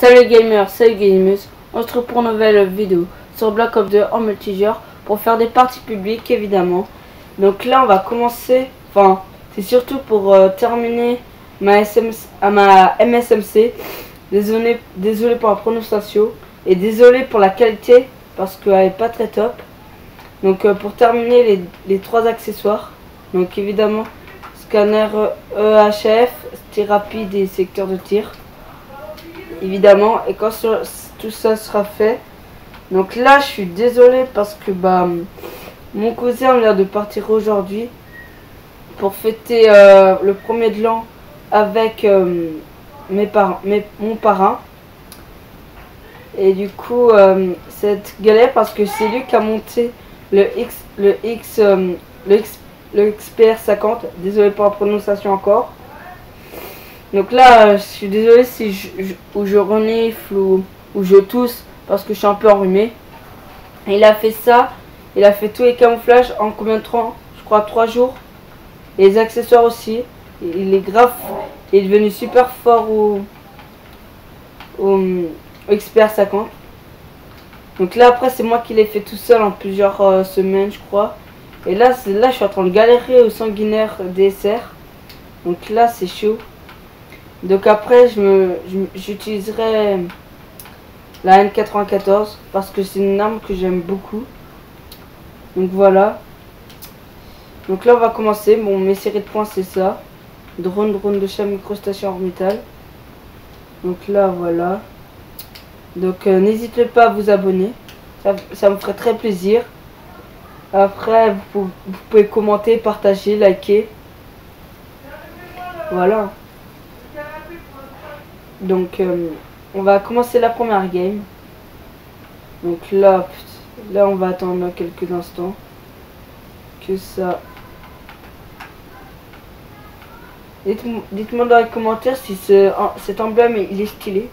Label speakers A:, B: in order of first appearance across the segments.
A: Salut gamers, salut gamers, on se retrouve pour une nouvelle vidéo sur Black Ops 2 en multijoueur pour faire des parties publiques évidemment. Donc là on va commencer, enfin c'est surtout pour terminer ma MSMC. Désolé pour la prononciation et désolé pour la qualité parce qu'elle est pas très top. Donc pour terminer les trois accessoires, donc évidemment scanner EHF, tir rapide et secteur de tir. Évidemment, et quand tout ça sera fait, donc là je suis désolé parce que mon cousin vient de partir aujourd'hui pour fêter le premier de l'an avec mon parrain, et du coup c'est galère parce que c'est lui qui a monté le XPR 50, désolé pour la prononciation encore. Donc là, je suis désolé si je renifle ou je tousse parce que je suis un peu enrhumé. Et il a fait ça, il a fait tous les camouflages en combien de temps? Je crois 3 jours. Et les accessoires aussi. Il est grave, il est devenu super fort au XPR 50. Donc là après c'est moi qui l'ai fait tout seul en plusieurs semaines je crois. Et là je suis en train de galérer au sanguinaire DSR. Donc là c'est chaud. Donc après j'utiliserai la N94 parce que c'est une arme que j'aime beaucoup. Donc voilà. Donc là on va commencer. Bon, mes séries de points c'est ça. Drone de chat, microstation orbitale. Donc là voilà. Donc n'hésitez pas à vous abonner. Ça me ferait très plaisir. Après vous pouvez commenter, partager, liker. Voilà. Donc on va commencer la première game. Donc là on va attendre quelques instants que ça. Dites-moi dans les commentaires si cet emblème il est stylé.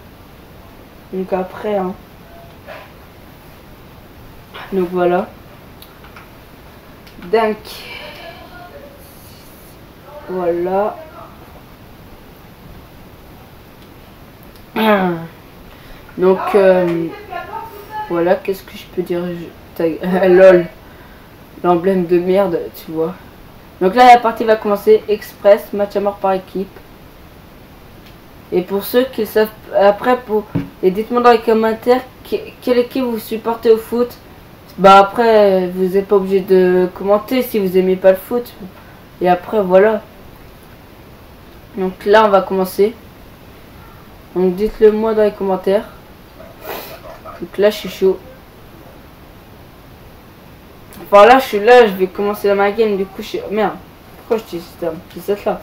A: Donc après hein. Donc voilà. Donc voilà. Donc voilà, qu'est-ce que je peux dire? Lol, l'emblème de merde, tu vois. Donc là la partie va commencer. Express, match à mort par équipe. Et pour ceux qui savent après, et dites-moi dans les commentaires quelle équipe vous supportez au foot. Après vous n'êtes pas obligé de commenter si vous aimez pas le foot. Et après voilà. Donc là on va commencer. Donc dites-le moi dans les commentaires. Donc là je suis chaud. Enfin là je vais commencer ma game. Du coup je suis... Merde. Pourquoi je dis cette arme? C'est cette là.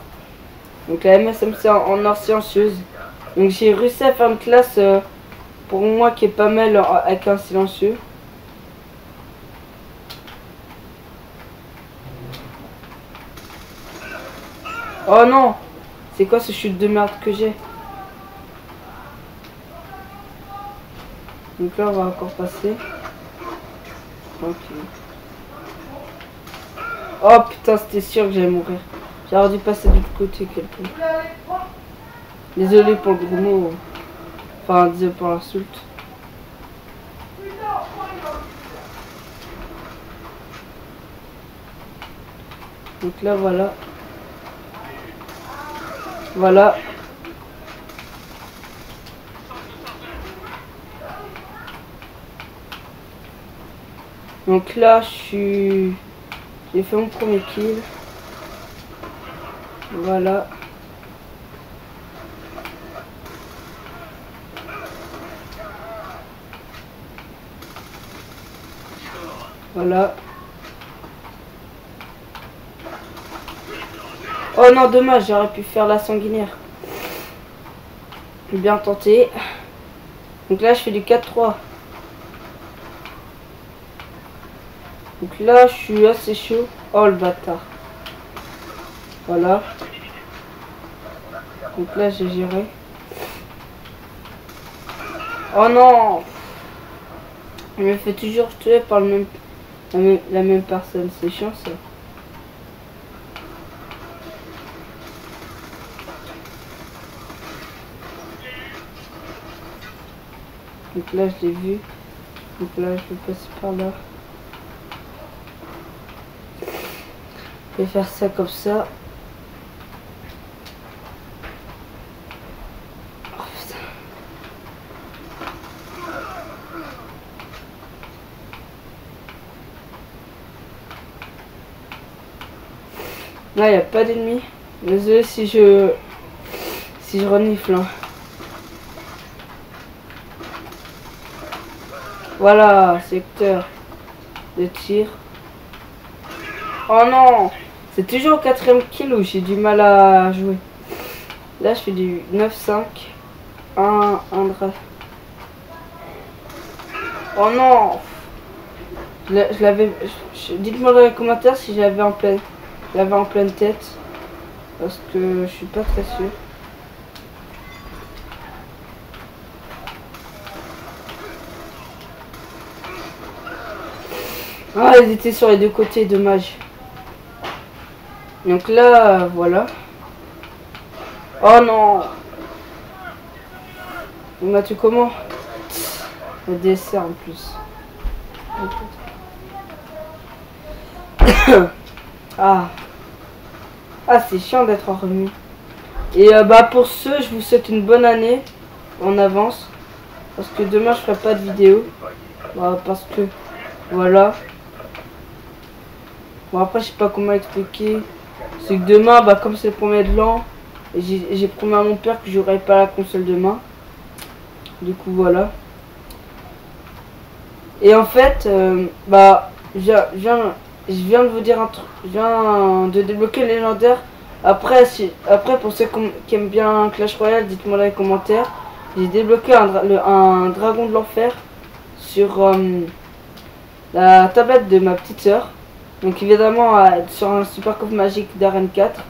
A: Donc la MSMC en or silencieuse. Donc j'ai réussi à faire une classe pour moi qui est pas mal avec un silencieux. Oh non! C'est quoi ce chute de merde que j'ai? Donc là on va encore passer. Ok. Oh putain, c'était sûr que j'allais mourir. J'aurais dû passer de l'autre côté quelqu'un. Désolé pour le gros mot. Enfin, désolé pour l'insulte. Donc là voilà. Voilà. Donc là j'ai fait mon premier kill. Voilà. Voilà. Oh non, dommage, j'aurais pu faire la sanguinaire. Bien tenté. Donc là je fais du 4-3. Donc là je suis assez chaud. Oh le bâtard. Voilà. Donc là j'ai géré. Oh non. Je me fais toujours tuer par la même personne. C'est chiant ça. Donc là je l'ai vu. Donc là je vais passer par là. Je vais faire ça comme ça. Oh, putain. Là il n'y a pas d'ennemis. Désolé si je renifle. Hein. Voilà, secteur de tir. Oh non! C'est toujours au 4ème kill où j'ai du mal à jouer. Là, je fais du 9-5. Un drap. Oh non! Je l'avais. Dites-moi dans les commentaires si j'avais en pleine tête. Parce que je suis pas très sûr. Ah, ils étaient sur les deux côtés, dommage. Donc là, voilà. Oh non! On m'a tué comment? Le dessert en plus. Ah. Ah, c'est chiant d'être en remis. Et bah pour ce, je vous souhaite une bonne année en avance. Parce que demain, je ferai pas de vidéo. Bah, parce que, voilà. Bon, après, je sais pas comment expliquer. C'est que demain, bah, comme c'est le premier de l'an, j'ai promis à mon père que j'aurai pas la console demain. Du coup, voilà. Et en fait, bah, je viens de vous dire un truc. Je viens de débloquer le légendaire. Après, pour ceux qui aiment bien Clash Royale, dites-moi dans les commentaires. J'ai débloqué un dragon de l'enfer sur la tablette de ma petite soeur. Donc évidemment sur un super coffre magique d'Arène 4.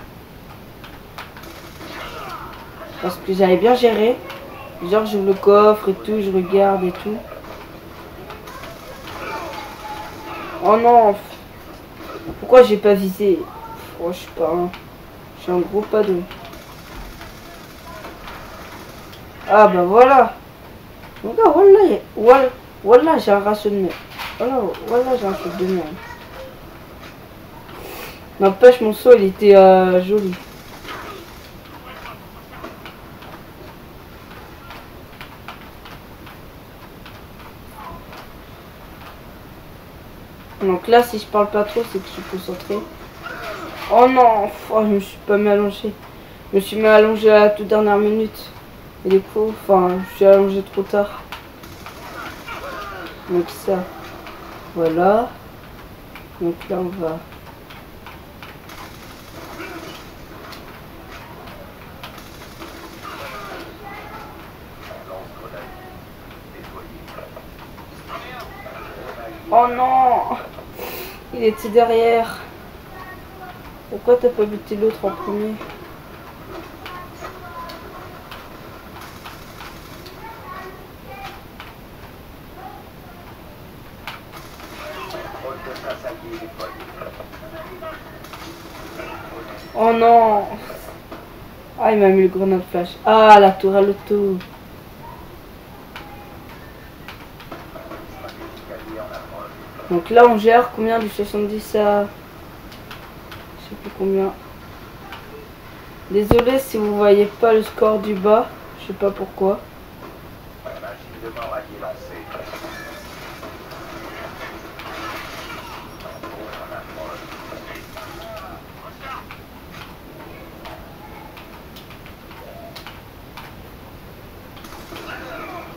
A: Parce que j'avais bien géré. Genre j'ouvre le coffre et tout, je regarde et tout. Oh non! Pourquoi j'ai pas visé? Oh, je sais pas. Hein. Je suis un gros padon. Ah bah voilà. Regarde, voilà, j'ai un rationnement. Voilà, j'ai un truc de merde. N'empêche, mon saut, il était joli. Donc là, si je parle pas trop, c'est que je suis concentré. Oh non! Oh, je me suis pas mis allongé. Je me suis mis allongé à la toute dernière minute. Et du coup, enfin, je suis allongé trop tard. Donc ça, voilà. Donc là, on va... Oh non! Il était derrière. Pourquoi t'as pas buté l'autre en premier? Oh non! Ah, il m'a mis le grenade flash. Ah, la tourelle auto. Donc là, on gère combien du 70 à... Je sais plus combien. Désolé si vous voyez pas le score du bas. Je sais pas pourquoi.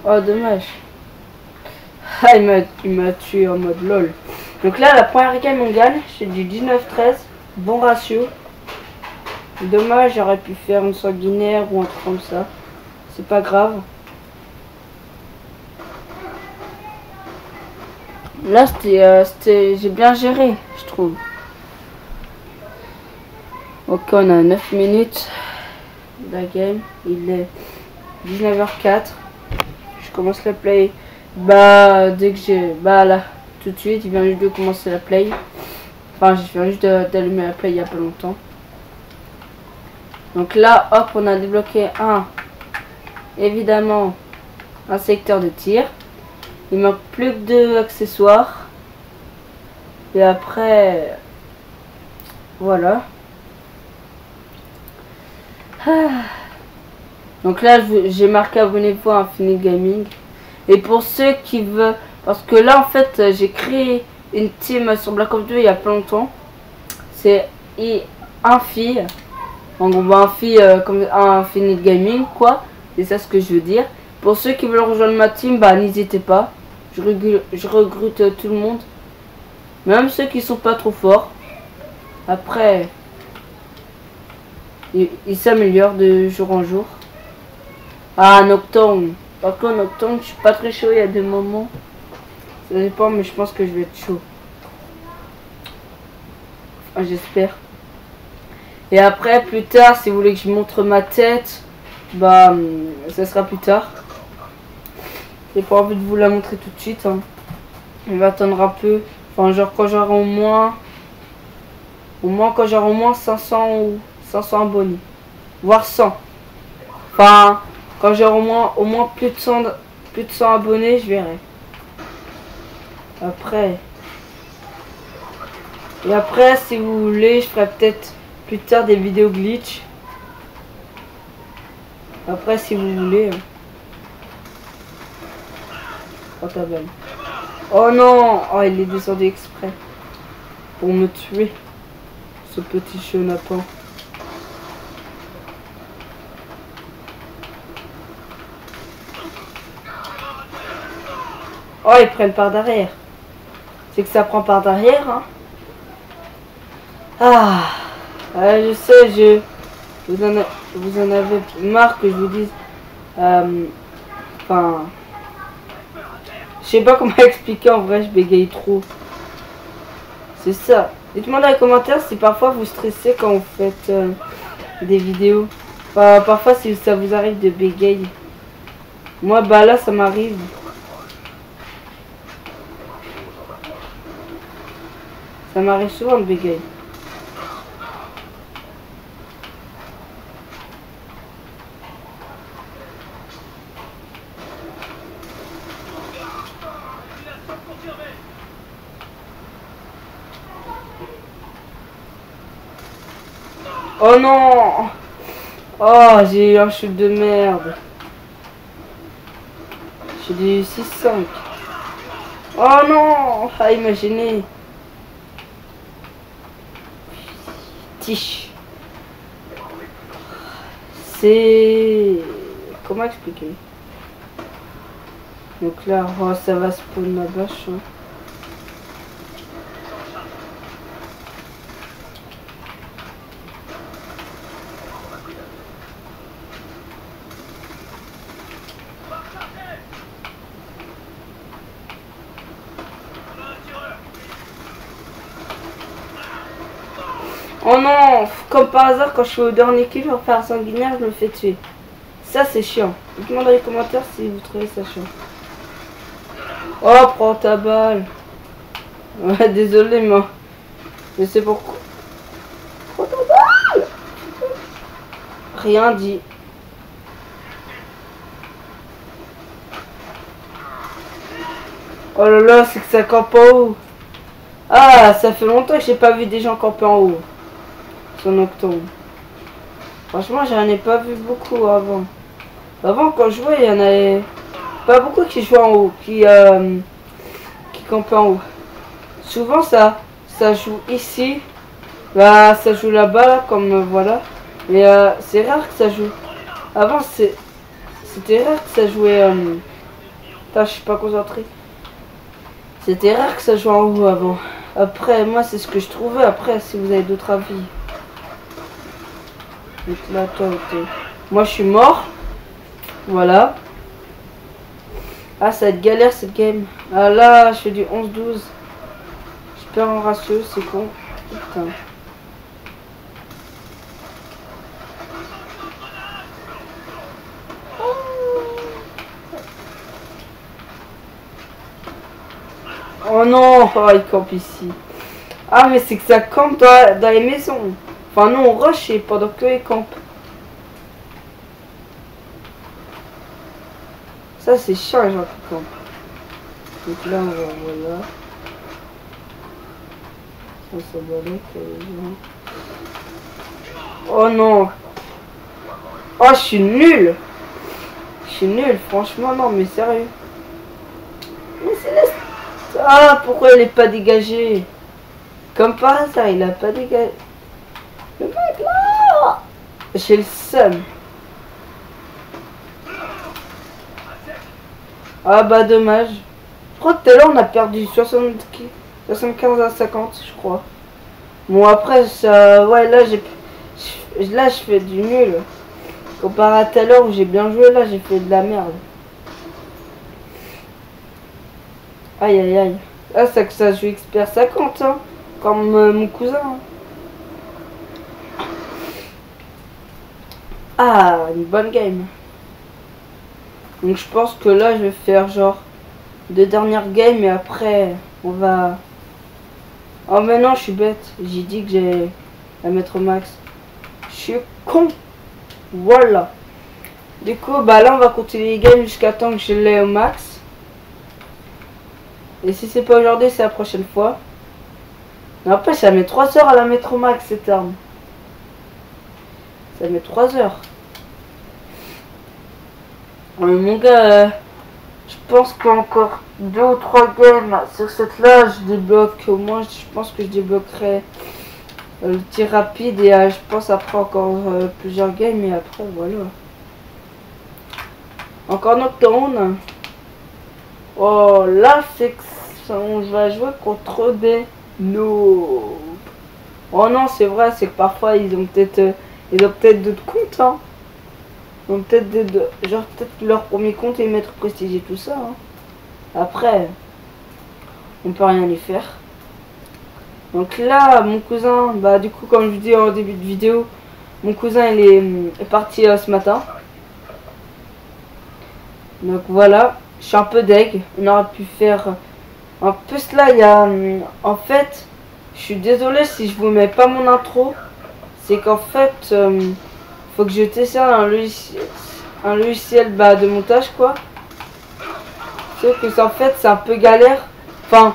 A: Oh, dommage. Ah, il m'a tué en mode lol. Donc là, la première game, on gagne. C'est du 19-13. Bon ratio. Dommage, j'aurais pu faire une sanguinaire ou un truc comme ça. C'est pas grave. Là, j'ai bien géré, je trouve. Ok, on a 9 minutes. La game, il est 19h04. Je commence la play. Bah, dès que j'ai... Bah là, tout de suite, il vient juste de commencer la play. Enfin, je viens juste d'allumer la play il y a pas longtemps. Donc là, hop, on a débloqué évidemment, un secteur de tir. Il manque plus que 2 accessoires. Et après, voilà. Donc là, j'ai marqué abonnez-vous à Infinite Gaming. Et pour ceux qui veulent, parce que là en fait, j'ai créé une team sur Black Ops 2 il y a pas longtemps. C'est un fille. En gros, un fille comme un Infinite Gaming, quoi. C'est ça ce que je veux dire. Pour ceux qui veulent rejoindre ma team, bah n'hésitez pas. Je recrute tout le monde. Même ceux qui sont pas trop forts. Après, ils s'améliorent de jour en jour. Ah, Nocturne. Par contre, Nocturne, je suis pas très chaud, il y a des moments. Ça dépend, mais je pense que je vais être chaud. Enfin, j'espère. Et après, plus tard, si vous voulez que je montre ma tête, bah, ça sera plus tard. J'ai pas envie de vous la montrer tout de suite. Hein. On va attendre un peu. Enfin, genre quand j'aurai au moins quand j'aurai au moins 500 ou 500 abonnés. Voire 100. Enfin, quand j'aurai au moins plus de 100 abonnés, je verrai. Après. Et après, si vous voulez, je ferai peut-être plus tard des vidéos glitch. Après, si vous voulez. Oh, ta belle. Oh non! Oh, il est descendu exprès. Pour me tuer. Ce petit chenapan. Oh, ils prennent par derrière. C'est que ça prend par derrière, hein. Ah, je sais, vous en avez marre que je vous dise. Enfin, je sais pas comment expliquer, en vrai, je bégaye trop. C'est ça. Dites-moi dans les commentaires si parfois vous stressez quand vous faites des vidéos. Enfin, parfois si ça vous arrive de bégayer. Moi, bah là, ça m'arrive. Ça m'arrive souvent de bégayer. Oh non! Oh, j'ai eu un chute de merde. J'ai du 6-5. Oh non! Ah, imaginez. Tiche. C'est... Comment expliquer? Donc là, oh, ça va spawn la bâche. Hein. Oh non, comme par hasard, quand je suis au dernier kill pour faire un sanguinaire, je me fais tuer. Ça, c'est chiant. Dites-moi dans les commentaires si vous trouvez ça chiant. Oh, prends ta balle. Ouais, désolé, moi. Je sais pourquoi. Prends ta balle. Rien dit. Oh là là, c'est que ça campe en haut. Ah, ça fait longtemps que j'ai pas vu des gens camper en haut. Sur Nocturne. Franchement, j'en ai pas vu beaucoup avant. Avant, quand je jouais, il y en avait pas beaucoup qui jouaient en haut, qui campaient en haut. Souvent, ça joue ici. Bah, ça joue là-bas, là, comme voilà. Mais c'est rare que ça joue. Avant, c'était rare que ça jouait. Putain, je suis pas concentré. C'était rare que ça joue en haut avant. Après, moi, c'est ce que je trouvais. Après, si vous avez d'autres avis. Donc là, toi, moi, je suis mort. Voilà. Ah, ça va être galère cette game. Ah là, je fais du 11-12. Je perds en ratio, c'est con. Putain. Oh non, oh, il campe ici. Ah, mais c'est que ça campe dans les maisons. Enfin, non, on rush pendant que ils campent. Ça, c'est chiant, les gens qui campent. Donc là, on va, voilà. Ça s'abalait. Oh non. Oh, je suis nul. Je suis nul, franchement, non, mais sérieux. Mais c'est la... Ah, pourquoi il est pas dégagé? Comme par hasard, il a pas dégagé. Le mec là. J'ai le seum. Ah bah dommage. Je crois que tout à l'heure on a perdu 75 à 50, je crois. Bon après ça, ouais là je fais du nul. Comparé à tout à l'heure où j'ai bien joué, là j'ai fait de la merde. Aïe aïe aïe. Là c'est que ça joue expert 50 hein, comme mon cousin. Hein. Ah, une bonne game. Donc je pense que là je vais faire genre 2 dernières games et après on va... Oh mais non, je suis bête. J'ai dit que j'ai la mettre au max. Je suis con. Voilà. Du coup bah là on va continuer les games jusqu'à temps que je l'ai au max. Et si c'est pas aujourd'hui, c'est la prochaine fois. Mais après ça met 3 heures à la mettre au max cette arme. Ça met 3 heures. Mon gars, je pense qu'encore 2 ou 3 games sur cette là, je débloque au moins, je pense que je débloquerai le tir rapide et je pense après encore plusieurs games et après voilà. Encore Nocturne. Oh là c'est que on va jouer contre des noobs. Oh non c'est vrai, c'est que parfois ils ont peut-être d'autres comptes hein. Donc peut-être genre peut-être leur premier compte et mettre prestige et tout ça hein. Après on peut rien y faire. Donc là mon cousin, bah du coup comme je dis en début de vidéo, mon cousin il est parti ce matin. Donc voilà, je suis un peu deg. On aurait pu faire en plus là il y a en fait, je suis désolé si je vous mets pas mon intro, c'est qu'en fait faut que je teste un logiciel bah, de montage quoi. Sauf que en fait c'est un peu galère. Enfin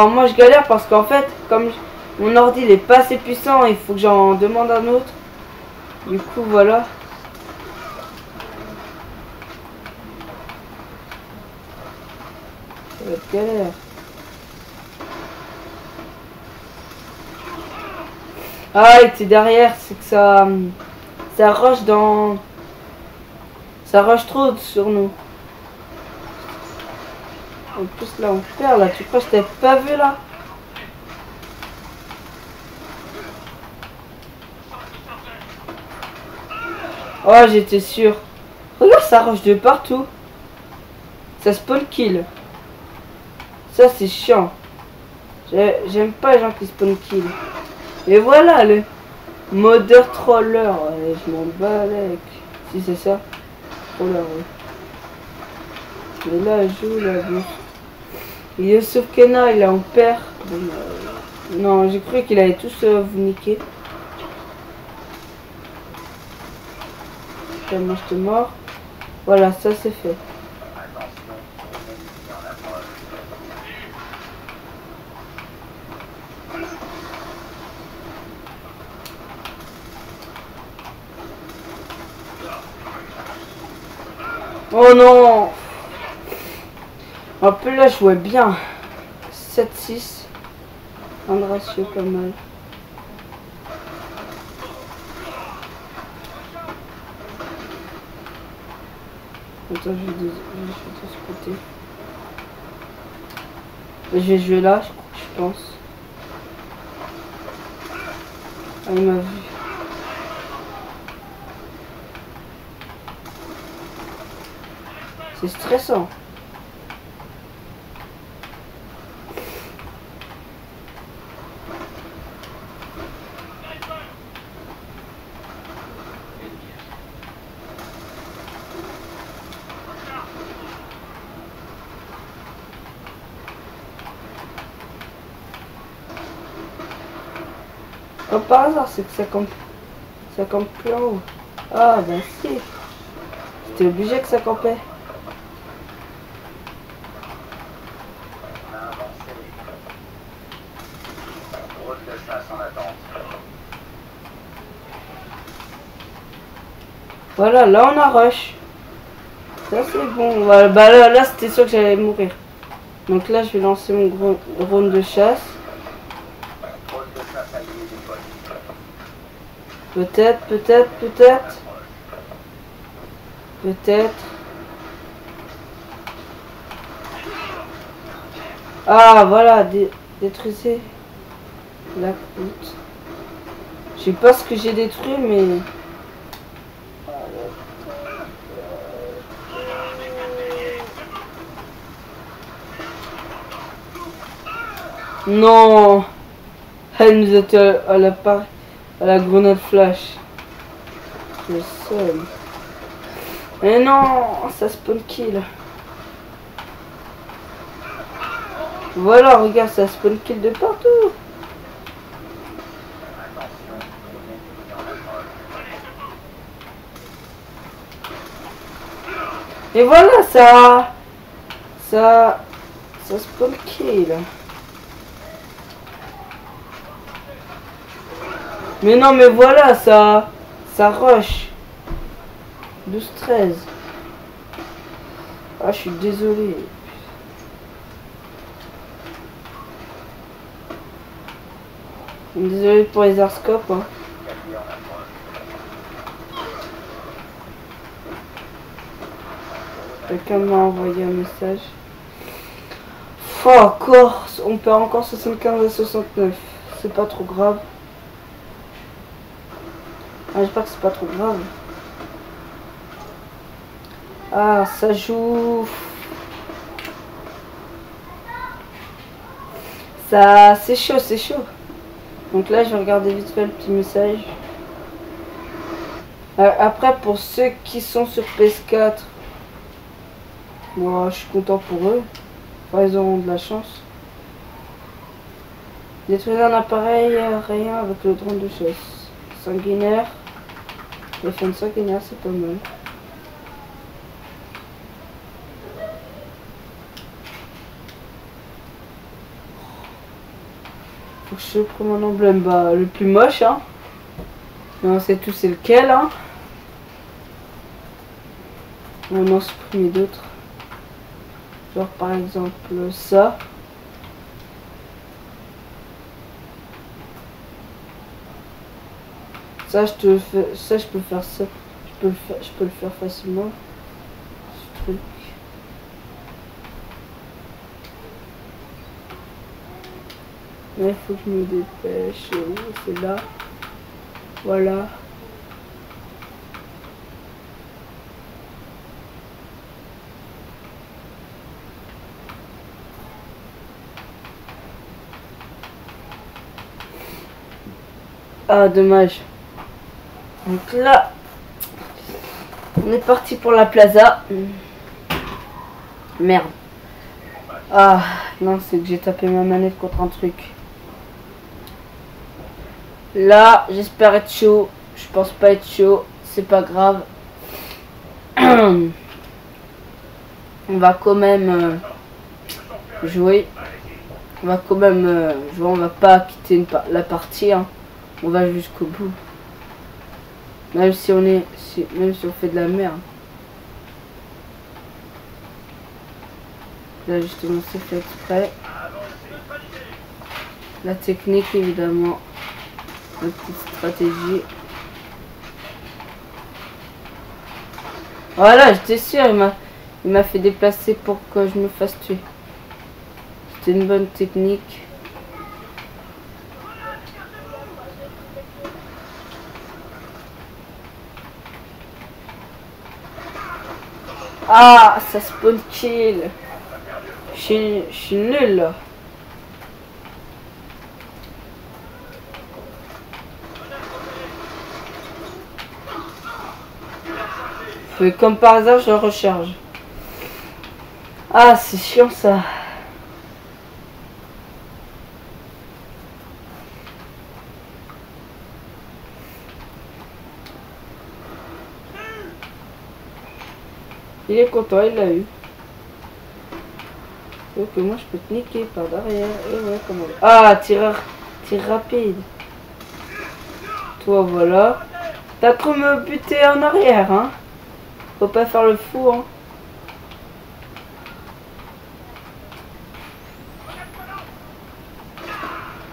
A: moi je galère parce qu'en fait comme mon ordi il est pas assez puissant, il faut que j'en demande un autre. Du coup voilà. Ça va être galère. Ah il était derrière, c'est que ça rush dans... Ça rush trop sur nous. En plus là on perd là, tu crois que je t'avais pas vu là? Oh j'étais sûr. Regarde ça rush de partout. Ça spawn kill. Ça c'est chiant. J'aime pas les gens qui spawn kill. Et voilà le modeur troller. Ouais, je m'en bats avec. Si c'est ça. Troller oui. Mais là je joue la bouche. Il est sauf Kena, il est en perd. Non, j'ai cru qu'il allait tous vous niquer. Moi j'étais mort. Voilà, ça c'est fait. Oh non! En plus là je jouais bien. 7-6. Un ratio pas mal. Attends, je vais de ce côté. Je vais jouer là, je pense. Ah, il m'a vu. C'est stressant. Comme par hasard, c'est que ça campe plus en haut. Ah bah si. C'était obligé que ça campait. Voilà, là on a rush. Ça c'est bon. Voilà, bah là c'était sûr que j'allais mourir. Donc là je vais lancer mon drone de chasse. Peut-être. Ah voilà, détruisez la croûte. Je sais pas ce que j'ai détruit, mais... Non, elle nous était à la grenade flash. Le seul. Mais non, ça spawn kill. Voilà, regarde, ça spawn kill de partout. Et voilà, ça spawn kill. Mais non, mais voilà, ça rush. 12-13. Ah, je suis désolé. Désolé pour les arscopes. Hein. Quelqu'un m'a envoyé un message. Oh, encore, on perd encore 75 à 69. C'est pas trop grave. Ah, j'espère que c'est pas trop grave. Ah, ça joue. Ça, c'est chaud, c'est chaud. Donc là, je vais regarder vite fait le petit message. Après, pour ceux qui sont sur PS4, moi, je suis content pour eux. Enfin, ils auront de la chance. Détruire un appareil aérien avec le drone de chasse. Sanguinaire. Les fins sanguinaire, c'est pas mal. Faut que je prenne mon emblème. Bah, le plus moche, hein. Mais on sait tous c'est lequel, hein. On en supprime d'autres. Genre, par exemple, ça. Ça, je peux faire ça. Je peux le faire facilement. Ce truc. Mais il faut que je me dépêche. C'est là. Voilà. Ah, dommage. Donc là, on est parti pour la plaza. Merde. Ah, non, c'est que j'ai tapé ma manette contre un truc. Là, j'espère être chaud. Je pense pas être chaud. C'est pas grave. On va quand même jouer. On va quand même jouer. On va pas quitter la partie. Hein. On va jusqu'au bout. Même si on fait de la merde. Là justement c'est fait exprès. La technique évidemment. La petite stratégie. Voilà, j'étais sûr, il m'a fait déplacer pour que je me fasse tuer. C'était une bonne technique. Ah, ça spawn kill. Je suis nul là. Et comme par hasard, je recharge. Ah, c'est chiant ça. Il est content, il l'a eu. Donc moi je peux te niquer par derrière. Et ouais, comment... Ah, tir rapide. Toi voilà. T'as trop me buter en arrière, hein. Faut pas faire le fou, hein.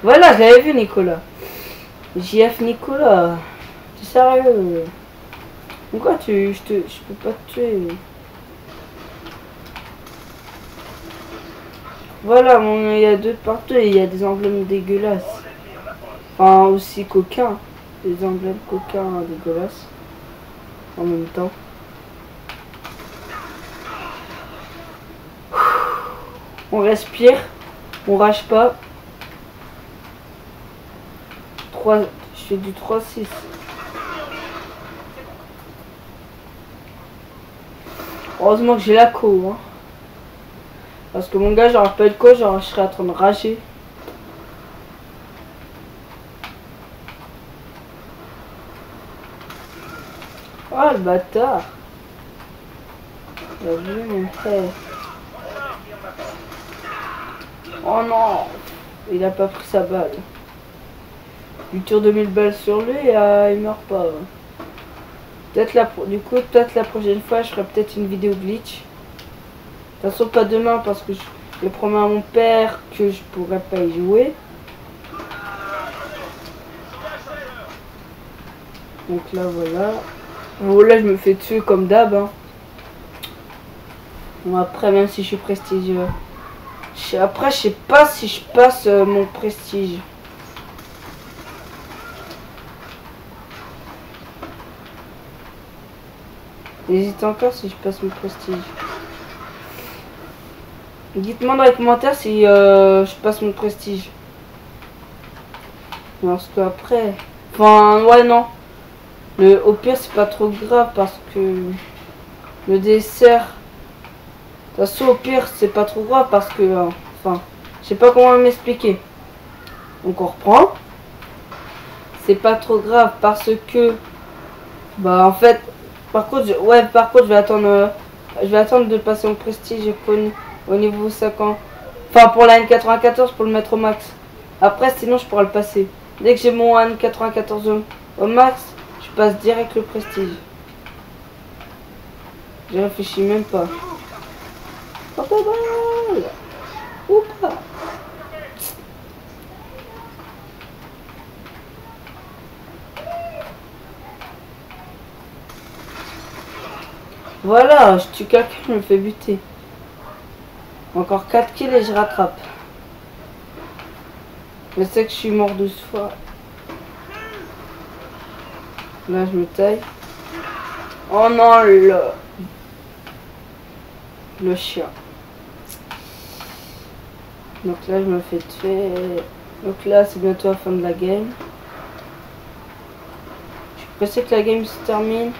A: Voilà, je l'avais vu, Nicolas. JF Nicolas. T'es sérieux? Pourquoi je peux pas te tuer? Voilà, bon, il y a deux partout et il y a des emblèmes dégueulasses. Enfin, aussi coquins. Des emblèmes coquins dégueulasses. En même temps. On respire. On rage pas. 3, je fais du 3-6. Heureusement que j'ai la co, hein. Parce que mon gars, j'aurais pas eu de co, genre je serais en train de rager. Oh le bâtard. Il a vu mon frère. Oh non. Il a pas pris sa balle. Il tire 2000 balles sur lui et il meurt pas. Peut-être peut-être la prochaine fois, je ferai peut-être une vidéo glitch. De toute façon, pas demain parce que je promets à mon père que je pourrais pas y jouer. Donc là, voilà. Bon, là, je me fais tuer comme d'hab. Hein. Bon, après, même si je suis prestigieux. Après, je sais pas si je passe mon prestige. J'hésite encore si je passe mon prestige. Dites-moi dans les commentaires si je passe mon prestige. Parce que après... Enfin, ouais, non. Au pire, c'est pas trop grave parce que... Le dessert... De toute façon, au pire, c'est pas trop grave parce que... enfin, je sais pas comment m'expliquer. Donc, on reprend. C'est pas trop grave parce que... Bah, en fait... Par contre, je vais attendre... je vais attendre de passer mon prestige au niveau 50. Enfin, pour la N94, pour le mettre au max. Après, sinon, je pourrai le passer. Dès que j'ai mon N94 au max, je passe direct le prestige. Je réfléchis même pas. Porte-balle ou pas. Voilà, je tue quelqu'un, je me fais buter. Encore 4 kills et je rattrape. Je sais que je suis mort 12 fois. Là, je me taille. Oh non, le chien. Donc là, je me fais tuer. Donc là, c'est bientôt la fin de la game. Je suis pressé que la game se termine.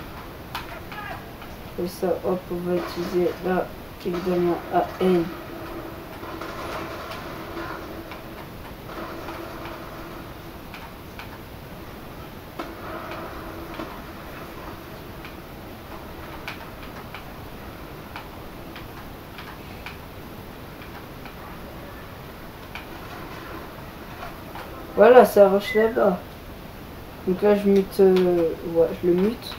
A: Et ça, hop, on va utiliser là, évidemment, AN. Voilà, ça rush là-bas. Donc là, je mute, ouais, je le mute.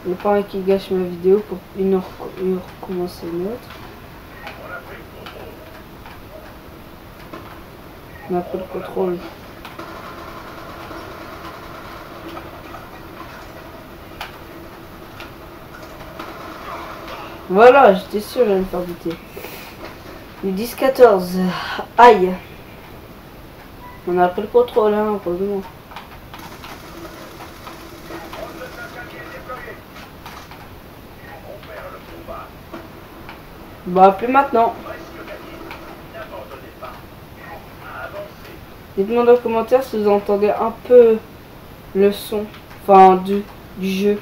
A: Le pas qui gâche ma vidéo pour une heure recommencer une autre. On a pris le contrôle. Voilà, j'étais sûr j'allais me faire buter. Du 10-14. Aïe. On a pris le contrôle, hein, heureusement. Bah, plus maintenant. Dites-moi dans les commentaires si vous entendez un peu le son, enfin du jeu.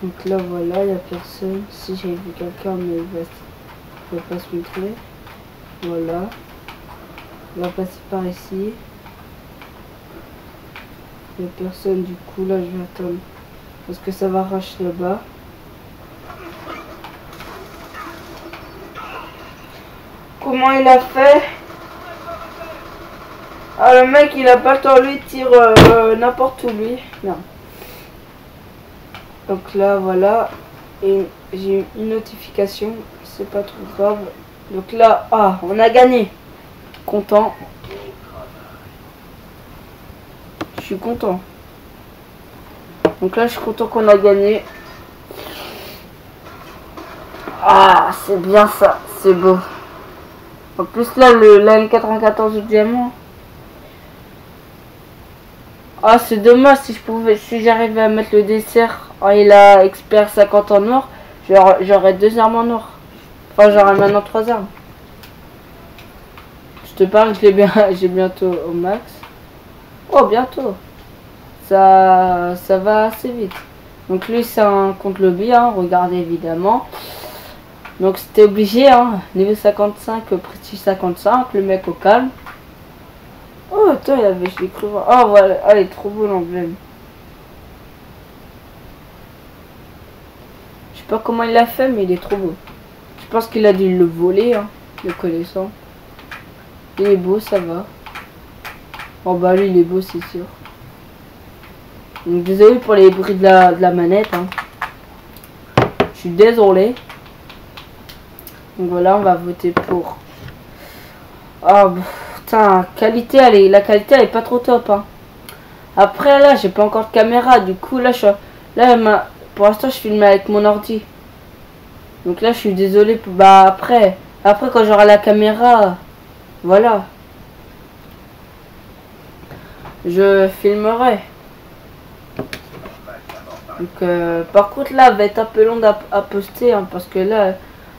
A: Donc là voilà, il n'y a personne. Si j'avais vu quelqu'un, mais il va pas se montrer. Voilà. On va passer par ici. Il n'y a personne, du coup là je vais attendre. Parce que ça va arracher là-bas. comment il a fait. Ah, le mec, il a pas le temps, lui, il tire n'importe où, lui. Non. Donc là, voilà. Et j'ai une notification. C'est pas trop grave. Donc là, ah, on a gagné. Content. Je suis content. Donc là, je suis content qu'on a gagné. Ah, c'est bien ça. C'est beau. En plus, là, la M94 du diamant. Ah, c'est dommage si j'arrivais à mettre le dessert. Ah, il a expert 50 en or. J'aurais 2 armes en or. Enfin, j'aurais maintenant 3 armes. Je te parle, j'ai bientôt au max. Oh, bientôt. Ça va assez vite. Donc lui, c'est un compte lobby, hein, regardez évidemment. Donc c'était obligé, hein. Niveau 55, prestige 55, le mec au calme. Oh, attends, il y avait, je l'ai cru voir. Oh, voilà, ah, il est trop beau l'emblème. Je sais pas comment il l'a fait, mais il est trop beau. Je pense qu'il a dû le voler, hein, le connaissant. Il est beau, ça va. Oh, bah lui, il est beau, c'est sûr. Donc désolé pour les bruits de la manette, hein. Je suis désolé. Donc voilà, on va voter pour. Oh putain, qualité, la qualité elle est pas trop top, hein. Après là, j'ai pas encore de caméra, du coup là pour l'instant je filme avec mon ordi. Donc là je suis désolé pour, bah après quand j'aurai la caméra, voilà. Je filmerai. Donc par contre là, va être un peu long à poster, hein, parce que là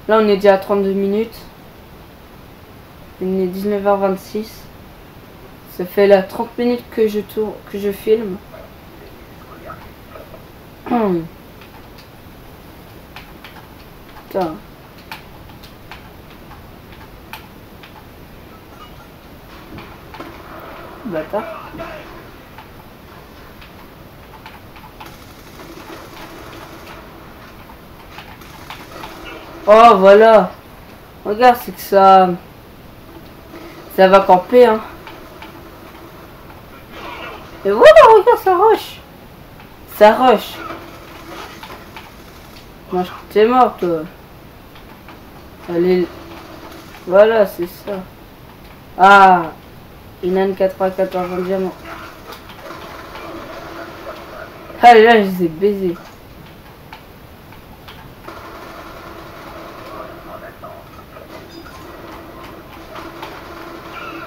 A: on est déjà à 32 minutes. Il est 19h26. Ça fait là 30 minutes que je filme. Putain. Bâtard. Oh voilà. Regarde, c'est que ça va camper, hein. Et voilà, regarde, ça rush. Ça rush. Moi, t'es mort, toi. Allez. Voilà, c'est ça. Ah. Inan 94 en diamant. Ah là, je les ai baisés.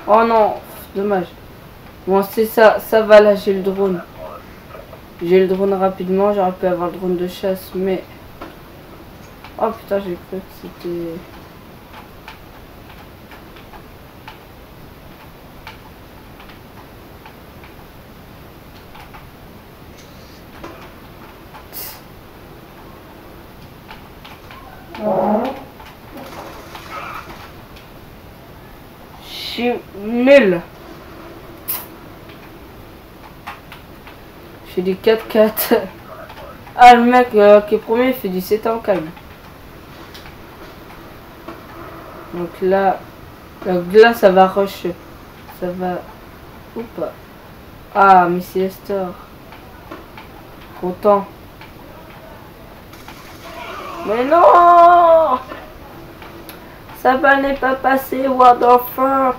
A: Oh non, dommage. Bon, c'est ça, ça va là, j'ai le drone. J'ai le drone rapidement, j'aurais pu avoir le drone de chasse, mais... Oh putain, j'ai cru que c'était... Je suis nul. J'ai du 4-4. Ah, le mec qui est premier, il fait du 7 en calme. Donc là, ça va rush. Ça va... Ou pas. Ah, mais c'est Esther. Content. Mais non! Ça va n'est pas passé, what the fuck?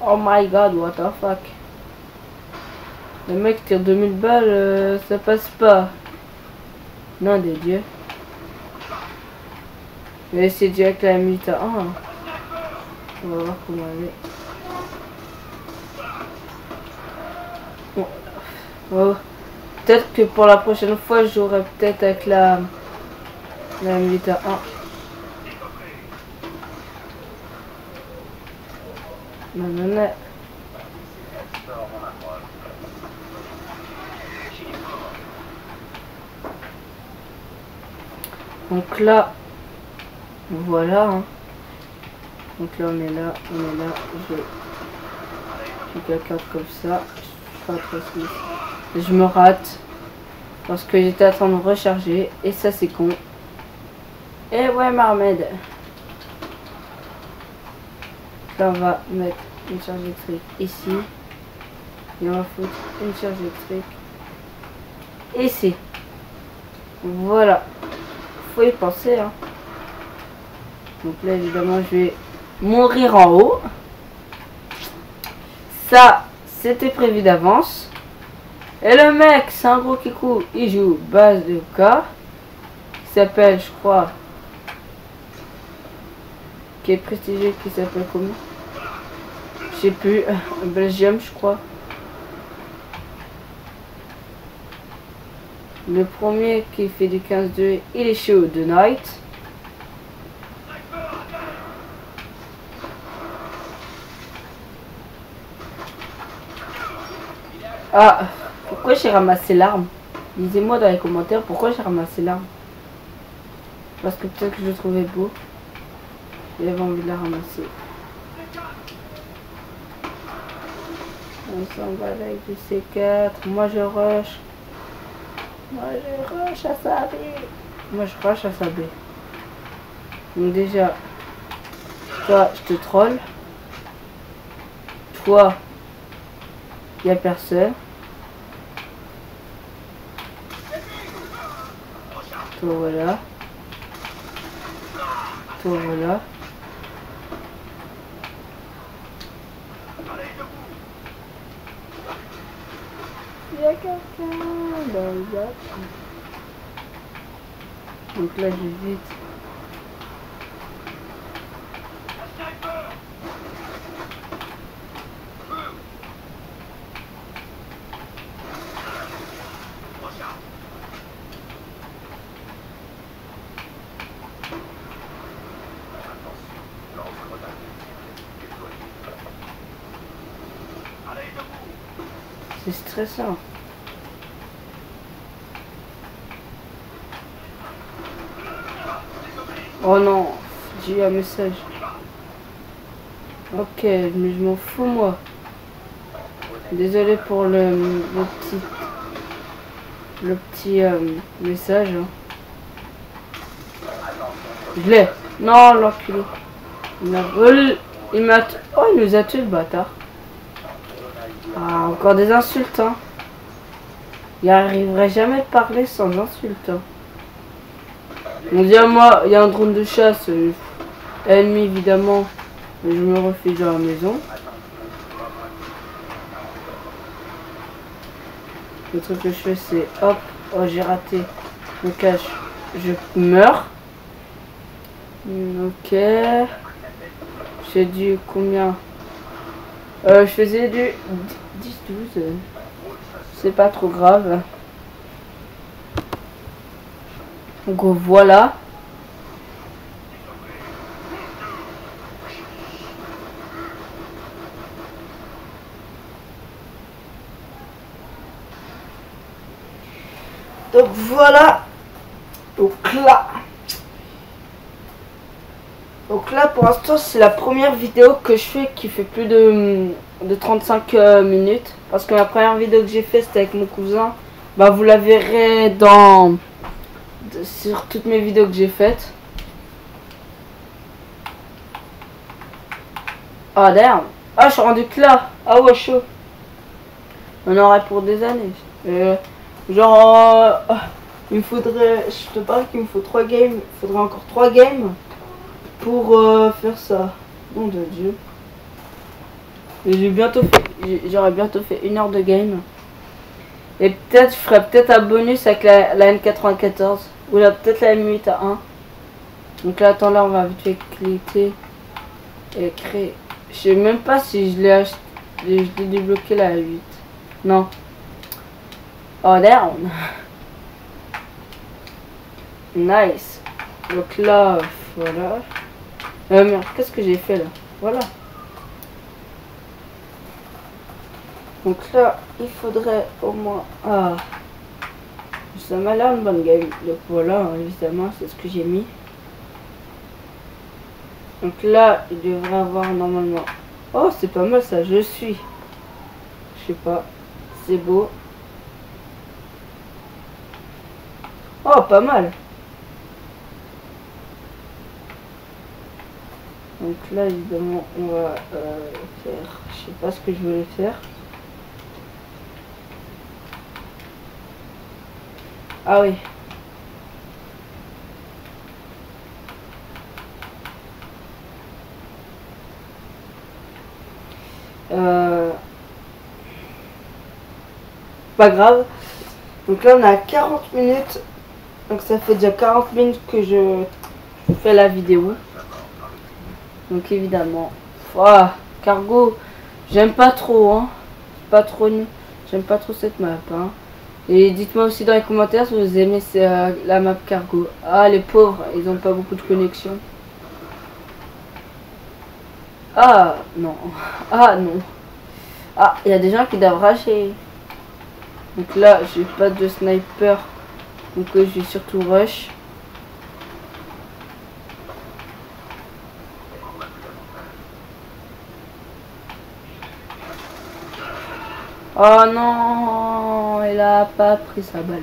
A: Oh my god, what the fuck? Le mec tire 2000 balles, ça passe pas. Non, des dieux. Je vais essayer direct la minute à 1. On va voir comment elle est. Bon. Oh. Peut-être que pour la prochaine fois, j'aurai peut-être avec la minute à 1. Non, non, non. Donc là, voilà. Hein. Donc là, on est là. Je la carte comme ça. Je me rate parce que j'étais en train de recharger et ça c'est con. Et ouais, Marmed. là, on va mettre une charge électrique ici. Et on va foutre une charge électrique ici. Voilà. Faut y penser, hein. Donc là, évidemment, je vais mourir en haut. Ça, c'était prévu d'avance. Et le mec, c'est un gros kikou. Il joue base de cas. Qui s'appelle, je crois... Qui est prestigieux, qui s'appelle comment? Je sais plus. Belgium, je crois. Le premier qui fait du 15-2, il est chaud de Night. Ah, pourquoi j'ai ramassé l'arme? Disez-moi dans les commentaires pourquoi j'ai ramassé l'arme. Parce que peut-être que je le trouvais beau. J'avais envie de la ramasser. On s'en va avec du C4. Moi je rush. Moi je rush à sa B. Moi je rush à sa B. Donc déjà, toi je te troll. Toi, y a personne. Toi voilà. Toi voilà. Il y a quelqu'un dans le bac. Donc là je vite. C'est stressant. Oh non, j'ai eu un message. Ok, mais je m'en fous moi. Désolé pour le petit message. Hein. Je l'ai. Non, l'enculé. Il m'a... Oh, il nous a tué le bâtard. Ah, encore des insultes, hein. Il arriverait jamais de parler sans insultes. Hein. On dit à moi, il y a un drone de chasse. Ennemi, évidemment. Mais je me refuse dans la maison. Le truc que je fais, c'est hop. Oh, j'ai raté. Je me cache. Je meurs. Ok. J'ai dû combien? Je faisais du 10-12. C'est pas trop grave. Donc voilà. Donc voilà. Donc là pour l'instant c'est la première vidéo que je fais qui fait plus de 35 minutes. Parce que la première vidéo que j'ai fait c'était avec mon cousin. Bah vous la verrez sur toutes mes vidéos que j'ai faites. Ah damn. Ah je suis rendu que là. Ah ouais chaud. On aurait pour des années. Genre il me faudrait. Je te parle qu'il me faut 3 games. Il faudrait encore 3 games pour faire ça. Nom de Dieu. J'aurais bientôt fait 1 heure de game. Et peut-être je ferai peut-être un bonus avec la N94. Ou peut-être la M8 à 1. Donc là attends là on va vite fait cliquer et créer. Je sais même pas si je l'ai acheté. Je l'ai débloqué la 8. Non. Oh down. Nice. Donc là voilà. Merde, qu'est-ce que j'ai fait là? Voilà. Donc là, il faudrait au moins... Ah. Ça m'a l'air une bonne game. Donc voilà, évidemment, c'est ce que j'ai mis. Donc là, il devrait avoir normalement... Oh, c'est pas mal ça, je suis. Je sais pas. C'est beau. Oh, pas mal. Donc là évidemment on va faire, je sais pas ce que je voulais faire. Ah oui. Pas grave. Donc là on a 40 minutes. Donc ça fait déjà 40 minutes que je fais la vidéo. Donc évidemment. Ouah, cargo. J'aime pas trop hein. J'aime pas trop cette map hein. Et dites-moi aussi dans les commentaires si vous aimez la map cargo. Ah les pauvres, ils ont pas beaucoup de connexion. Ah non. Ah non. Ah, il y a des gens qui doivent rusher. Donc là, j'ai pas de sniper. Donc je vais surtout rush. Oh non, il a pas pris sa balle.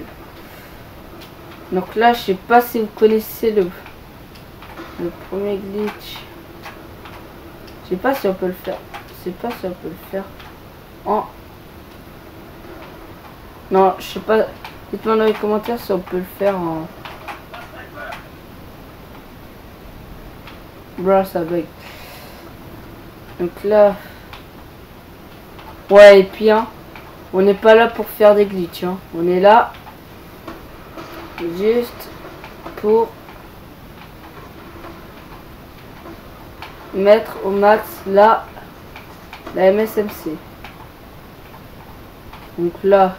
A: Donc là, je sais pas si vous connaissez le premier glitch. Je sais pas si on peut le faire. Je sais pas si on peut le faire en... Non, je sais pas. Dites-moi dans les commentaires si on peut le faire en... Bro, ça bug. Donc là... Ouais, et puis hein, on n'est pas là pour faire des glitches. Hein. On est là juste pour mettre au max la MSMC. Donc là...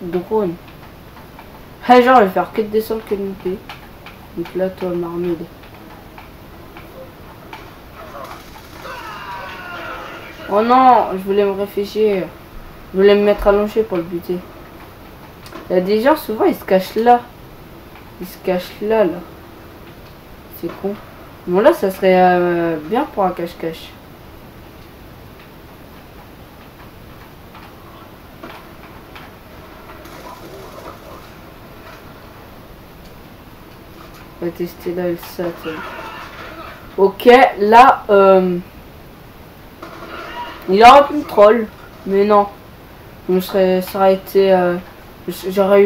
A: Drone. Ah, genre, je vais faire que de descendre que de monter. Donc là, toi, marmide. Oh non, je voulais me réfugier. Je voulais me mettre allongé pour le buter. Il y a des gens, souvent, ils se cachent là. Ils se cachent là. C'est con. Bon, là, ça serait bien pour un cache-cache. On va tester là le sat. Ok, là, il aurait pu me troll, mais non. Ça aurait été, j'aurais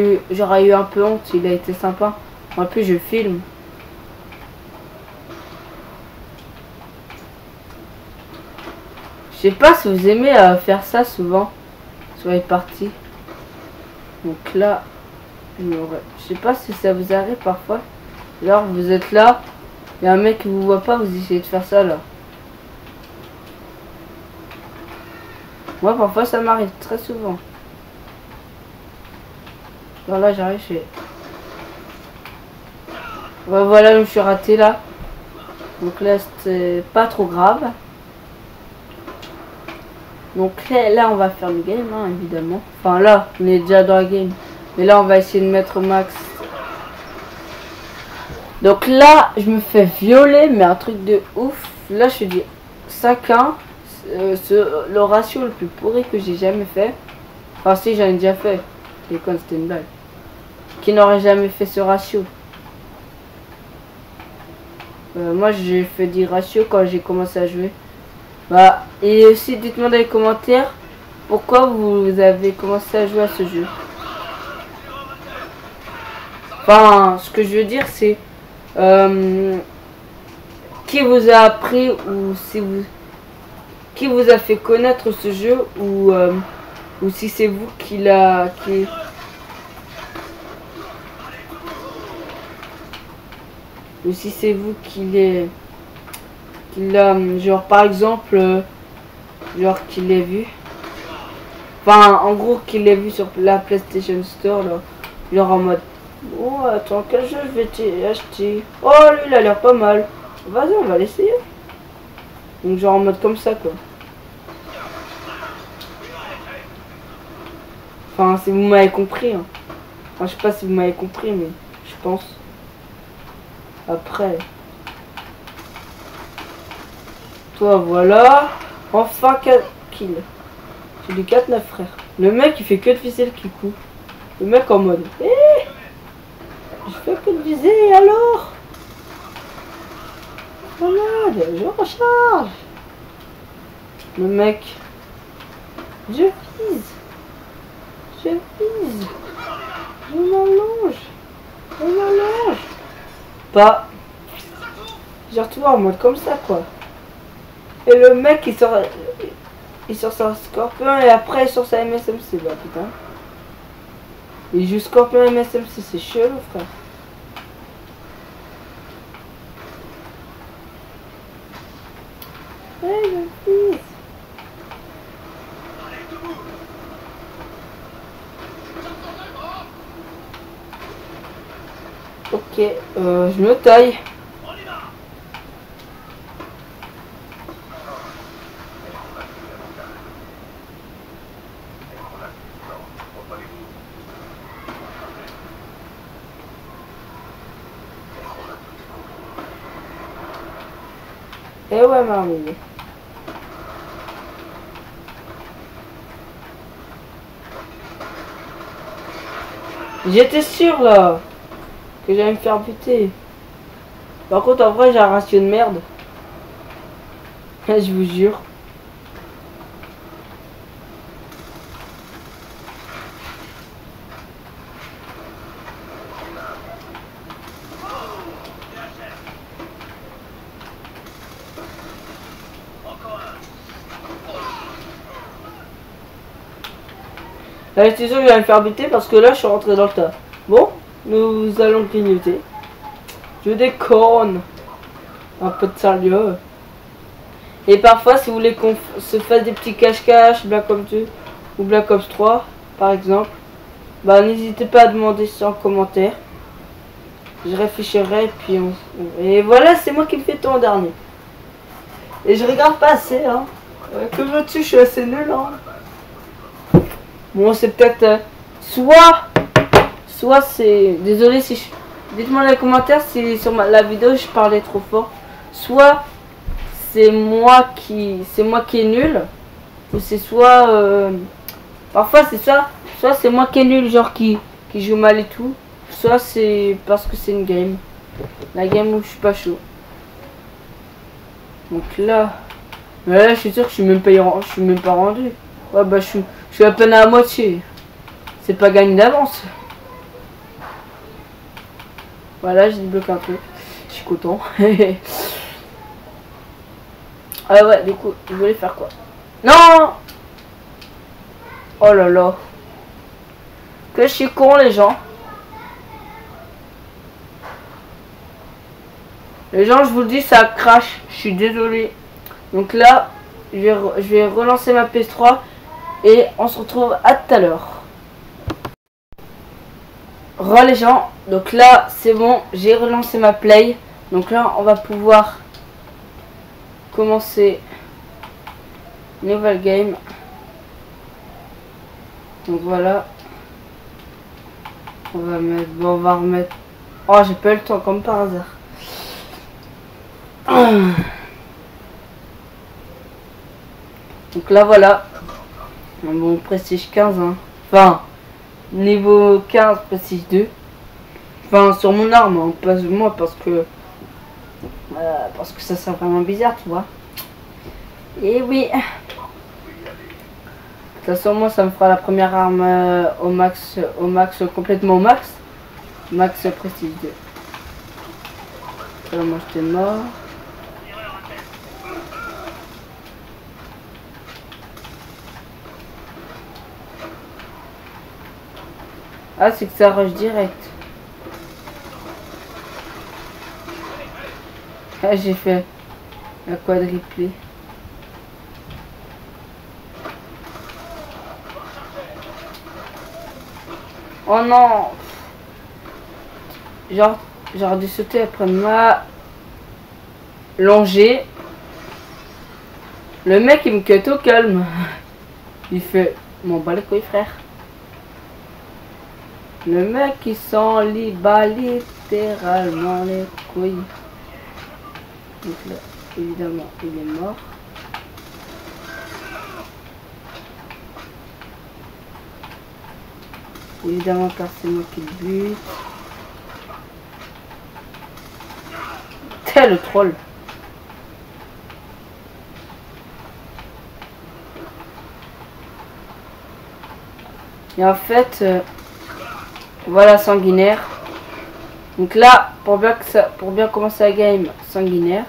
A: eu un peu honte. Il a été sympa. En plus, je filme. Je sais pas si vous aimez faire ça souvent sur les parties. Donc là, je sais pas si ça vous arrive parfois. Alors vous êtes là, il y a un mec qui vous voit pas, vous essayez de faire ça là. Moi parfois ça m'arrive très souvent. Alors là j'arrive chez... Ouais, voilà, je me suis raté là. Donc là c'était pas trop grave. Donc là on va faire le game hein, évidemment. Enfin là on est déjà dans la game. Mais là on va essayer de mettre au max. Donc là, je me fais violer, mais un truc de ouf. Là, je suis dit 5-1. Le ratio le plus pourri que j'ai jamais fait. Enfin, si, j'en ai déjà fait. C'est con, c'était une blague. Qui n'aurait jamais fait ce ratio. Moi, j'ai fait des ratios quand j'ai commencé à jouer. Bah, et aussi, dites-moi dans les commentaires pourquoi vous avez commencé à jouer à ce jeu. Enfin, ce que je veux dire, c'est... qui vous a appris ou si vous qui vous a fait connaître ce jeu ou si c'est vous qui l'a ou si c'est vous qui l'a genre par exemple genre qui l'a vu, enfin en gros qui l'a vu sur la PlayStation Store là, genre en mode oh attends quel jeu je vais acheter, oh lui il a l'air pas mal, vas-y on va l'essayer. Donc genre en mode comme ça quoi. Enfin si vous m'avez compris hein. Enfin, je sais pas si vous m'avez compris mais je pense. Après. Toi voilà. Enfin 4 kills. J'ai du 4-9 frère. Le mec il fait que de viser le kikou. Le mec en mode je fais que de viser alors. Malade, je recharge. Le mec. Je vise. Je vise. Je m'allonge. Je m'allonge. Pas. Je retrouve en mode comme ça quoi. Et le mec il sort sa Scorpion et après il sort sa MSMC. Bah putain. Il joue Scorpion MSMC, c'est chelou frère. Hey le fils. Ok, je me taille. Eh ouais, marmille. J'étais sûr là que j'allais me faire buter. Par contre, en vrai, j'ai un ratio de merde. Je vous jure. Là, j'étais sûr que j'allais me faire buter parce que là, je suis rentré dans le tas. Bon, nous allons clignoter. Je déconne. Un peu de sérieux. Et parfois, si vous voulez qu'on se fasse des petits cache-cache, Black Ops 2 ou Black Ops 3, par exemple, bah n'hésitez pas à demander ça en commentaire. Je réfléchirai et puis et voilà, c'est moi qui me fais tout en dernier. Et je regarde pas assez, hein. Que veux-tu, je suis assez nul, hein. Bon, c'est peut-être soit c'est désolé si je dites-moi dans les commentaires si sur la vidéo je parlais trop fort, soit c'est moi qui est nul, ou c'est soit parfois c'est ça, soit c'est moi qui est nul, genre qui joue mal et tout, soit c'est parce que c'est une game, la game où je suis pas chaud. Donc là je suis sûr que je suis même pas rendu. Ouais bah je suis à peine à la moitié. C'est pas gagné d'avance. Voilà, j'ai débloqué un truc. Je suis content. Ah ouais, du coup, je voulais faire quoi? Non! Oh là là. Que je suis con les gens. Les gens, je vous le dis, ça crache. Je suis désolé. Donc là, je vais relancer ma PS3. Et on se retrouve à tout à l'heure. Re les gens, donc là c'est bon, j'ai relancé ma play. Donc là on va pouvoir commencer nouvelle game. Donc voilà. On va mettre, bon, on va remettre. Oh j'ai pas eu le temps comme par hasard. Donc là voilà. Bon prestige 15 hein. Enfin niveau 15 prestige 2. Enfin sur mon arme hein, pas moi parce que ça serait vraiment bizarre tu vois. Et oui. De toute façon moi ça me fera la première arme au max complètement au max. Max prestige 2. Voilà moi j'étais mort. Ah c'est que ça rush direct. Ah j'ai fait la quadriplée. Oh non. J'aurais dû sauter après ma longée. Le mec il me cut au calme. Il fait m'en bat les couilles frère. Le mec il s'en bat littéralement les couilles. Donc là évidemment il est mort. Évidemment car c'est moi qui le bute. Tel le troll. Et en fait, voilà sanguinaire. Donc là, pour bien commencer la game, sanguinaire.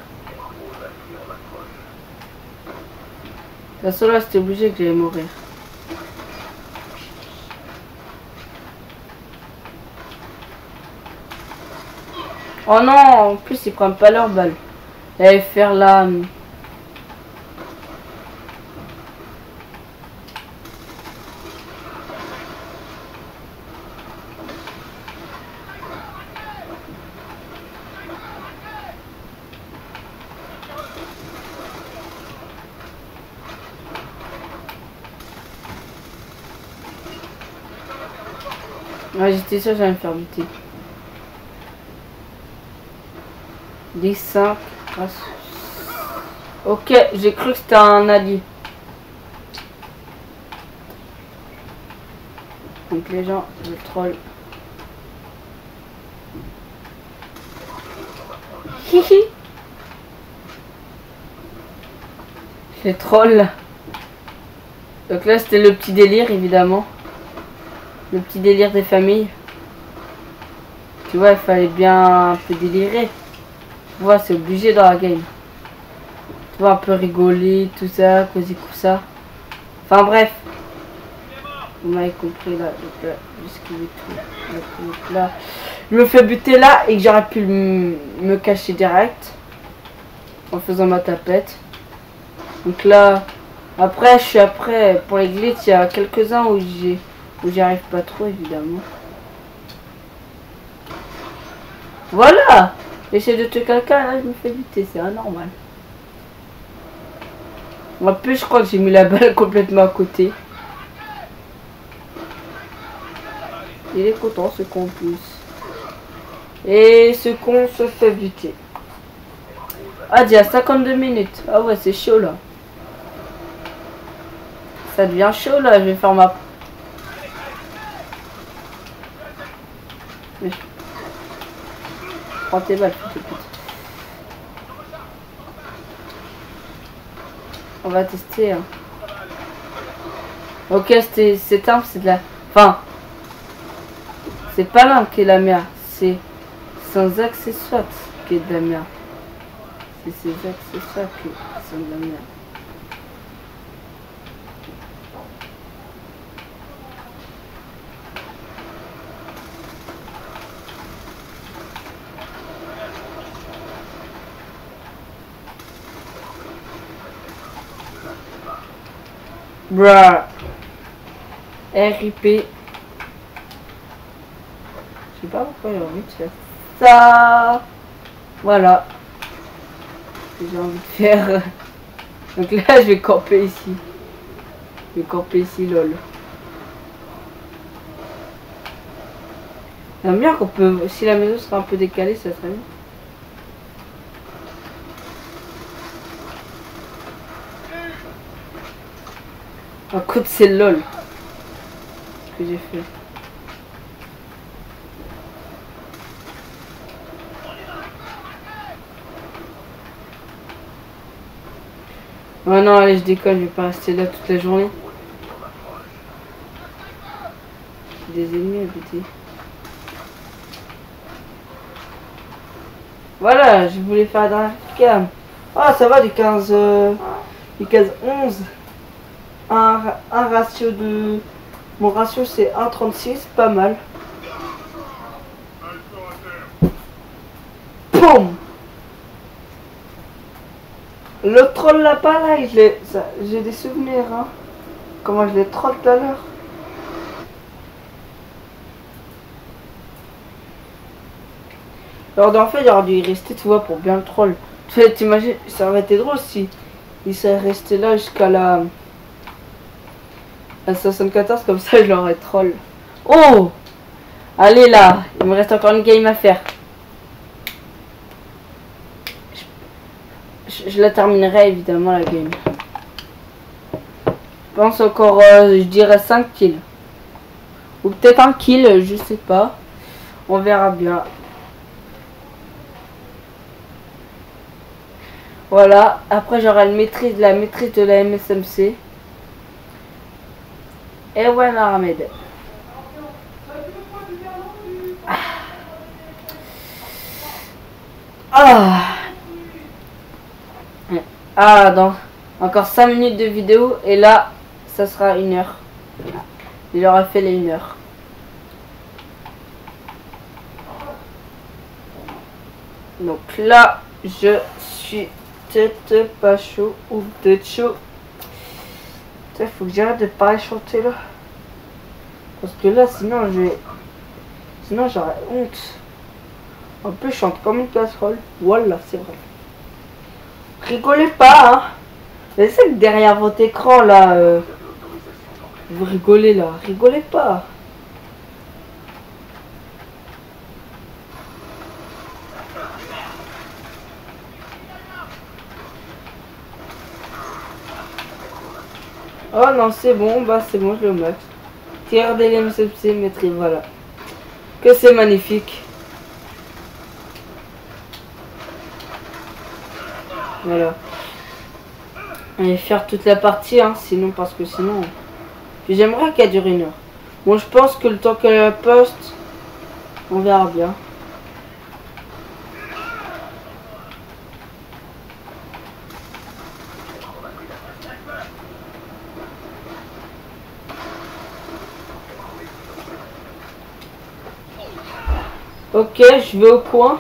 A: De toute façon là, c'était obligé que j'allais mourir. Oh non, en plus ils prennent pas leur balle. J'allais faire la... Ouais, j'étais sûr que j'allais me faire buter. 10-5. Ok, j'ai cru que c'était un allié. Donc les gens, je troll. Hihi. Je troll. Donc là c'était le petit délire évidemment. Le petit délire des familles. Tu vois, il fallait bien un peu délirer. Tu vois, c'est obligé dans la game. Tu vois, un peu rigoler, tout ça, causer tout ça. Enfin bref. Vous m'avez compris là. Donc là, j'esquive tout. Donc là, je me fais buter là et que j'aurais pu me cacher direct. En faisant ma tapette. Donc là, après, pour les glitches, il y a quelques-uns où j'y arrive pas trop évidemment. Voilà. J'essaie de tuer quelqu'un, là je me fais buter, c'est anormal. En plus je crois que j'ai mis la balle complètement à côté. Il est content ce con en plus. Et ce con se fait buter. Ah il y a 52 minutes. Ah ouais c'est chaud là. Ça devient chaud là, je vais faire ma... Prends tes balles, pute. On va tester. Hein. Ok, cette arme, c'est de la... Enfin, c'est pas l'arme qui est la merde. C'est sans accessoires qui est de la merde. C'est ces accessoires qui sont de la merde. Bruh. RIP. Je sais pas pourquoi j'ai envie de faire ça. Voilà. J'ai envie de faire. Donc là, je vais camper ici. Je vais camper ici, lol. J'aime bien qu'on peut. Si la maison serait un peu décalée, ça serait bien. Un code c'est lol. Ce que j'ai fait. Oh non, allez, je déconne, je vais pas rester là toute la journée. Des ennemis à buter. Voilà, je voulais faire dans la cam. Ah, ça va du 15 11. Un ratio de... Mon ratio c'est 1,36, pas mal. Boum. Le troll là pas là, j'ai des souvenirs hein. Comment je l'ai troll tout à l'heure. Alors en fait il aurait dû y rester tu vois pour bien le troll. Tu t'imagines, ça aurait été drôle si il serait resté là jusqu'à la 74 comme ça je l'aurais troll. Oh. Allez là, il me reste encore une game à faire. Je la terminerai évidemment la game. Je pense encore, je dirais 5 kills. Ou peut-être un kill, je sais pas. On verra bien. Voilà, après j'aurai la maîtrise de la MSMC. Et ouais, Ahmed. Ah, ah donc, encore 5 minutes de vidéo et là, ça sera 1 heure. Il aura fait les 1 heure. Donc là, je suis peut-être pas chaud ou peut-être chaud. Il faut que j'arrête de pas chanter là. Parce que là, sinon j'aurais honte. En plus, je chante comme une casserole. Voilà, c'est vrai. Rigolez pas, hein. Mais c'est que derrière votre écran là, vous rigolez là. Rigolez pas. Oh non, c'est bon, bah c'est bon, je le max. Tir de l'MCC, maîtrise, voilà. Que c'est magnifique. Voilà. Allez, faire toute la partie, hein, sinon, parce que sinon... Puis j'aimerais qu'elle dure 1 heure. Bon, je pense que le temps qu'elle poste, on verra bien. Ok, je vais au coin.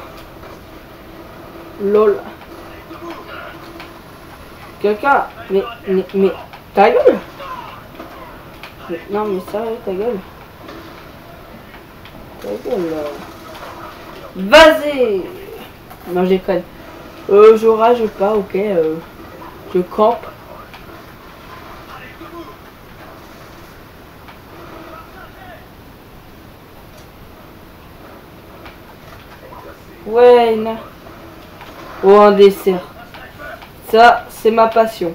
A: Lol. Quelqu'un... Mais... Ta gueule. Non mais sérieux, ta gueule. Ta gueule là. Vas-y. Non, j'ai conne. Je rage pas, ok. Je campe. Ouais, non. Oh, un dessert. Ça, c'est ma passion.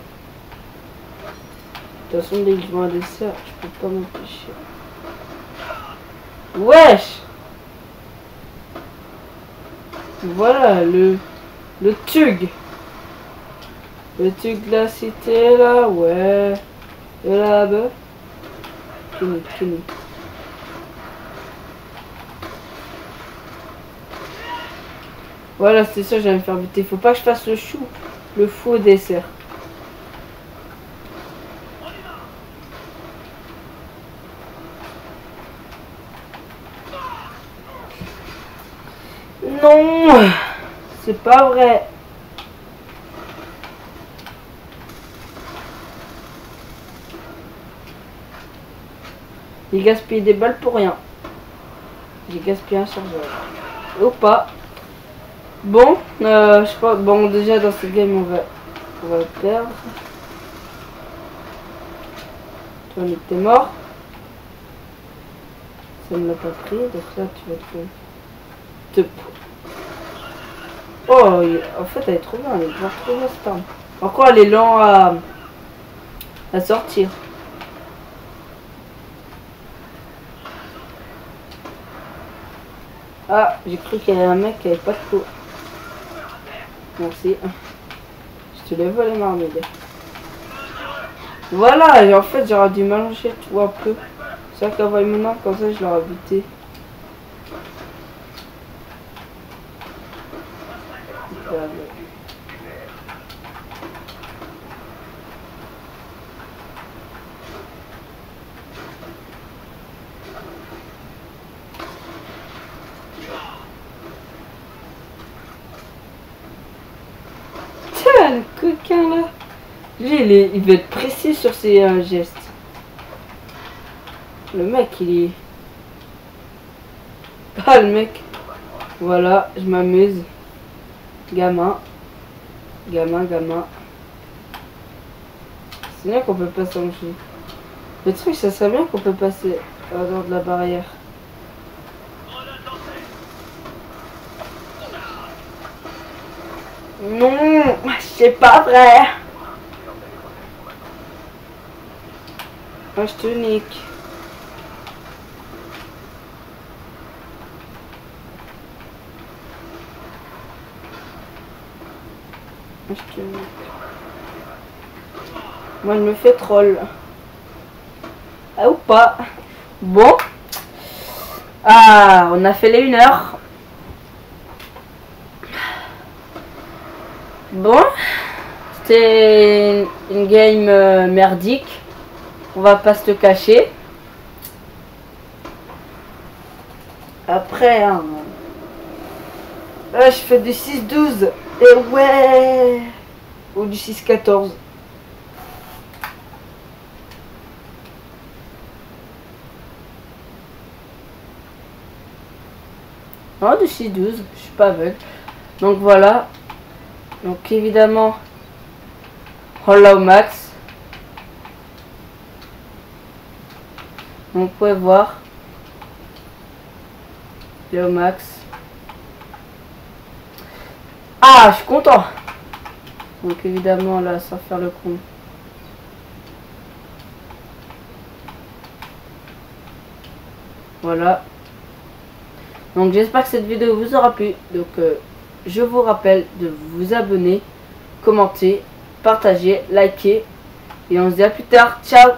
A: De toute façon, dès que je vois un dessert, je peux pas m'empêcher. Wesh! Voilà, le tug. Le tug de la cité, là, ouais. Et là-bas. Fini. Voilà, c'est ça, j'allais me faire buter. Faut pas que je fasse le chou. Le faux dessert. Non, c'est pas vrai. J'ai gaspillé des balles pour rien. J'ai gaspillé un chargeur. Ou pas. Bon, je sais pas. Bon, déjà dans cette game, on va perdre. Toi, t'es mort. Ça ne l'a pas pris, donc là, tu vas te... Oh, en fait, elle est trop bien. Elle est vraiment trop bien cette arme. Encore, elle est lent à sortir. Ah, j'ai cru qu'il y avait un mec qui avait pas de peau. Merci. Je te l'ai volé, marmite. Voilà, et en fait, j'aurais dû m'allonger, tu vois, un peu. C'est vrai qu'avoir mon arme, comme ça, je l'aurais buté. Tiens, le coquin là. Lui, il veut être précis sur ses gestes. Le mec, il est... Ah, le mec. Voilà, je m'amuse. Gamin. C'est bien qu'on peut pas s'enlever. Le truc, ça serait bien qu'on peut passer hors de la barrière. Non, c'est pas vrai. Ah, je te nique. Moi, je me fais troll. Ah, ou pas. Bon. Ah, on a fait les 1 heure. Bon. C'était une game merdique. On va pas se le cacher. Après, hein, là, je fais du 6-12. Et ouais. Ou du 6-14. Oh, du 6-12. Je suis pas aveugle. Donc voilà. Donc évidemment, on l'a au max. Donc vous pouvez voir. Il est au max. Ah, je suis content. Donc évidemment là, sans faire le con. Voilà. Donc j'espère que cette vidéo vous aura plu. Donc je vous rappelle de vous abonner, commenter, partager, liker. Et on se dit à plus tard. Ciao.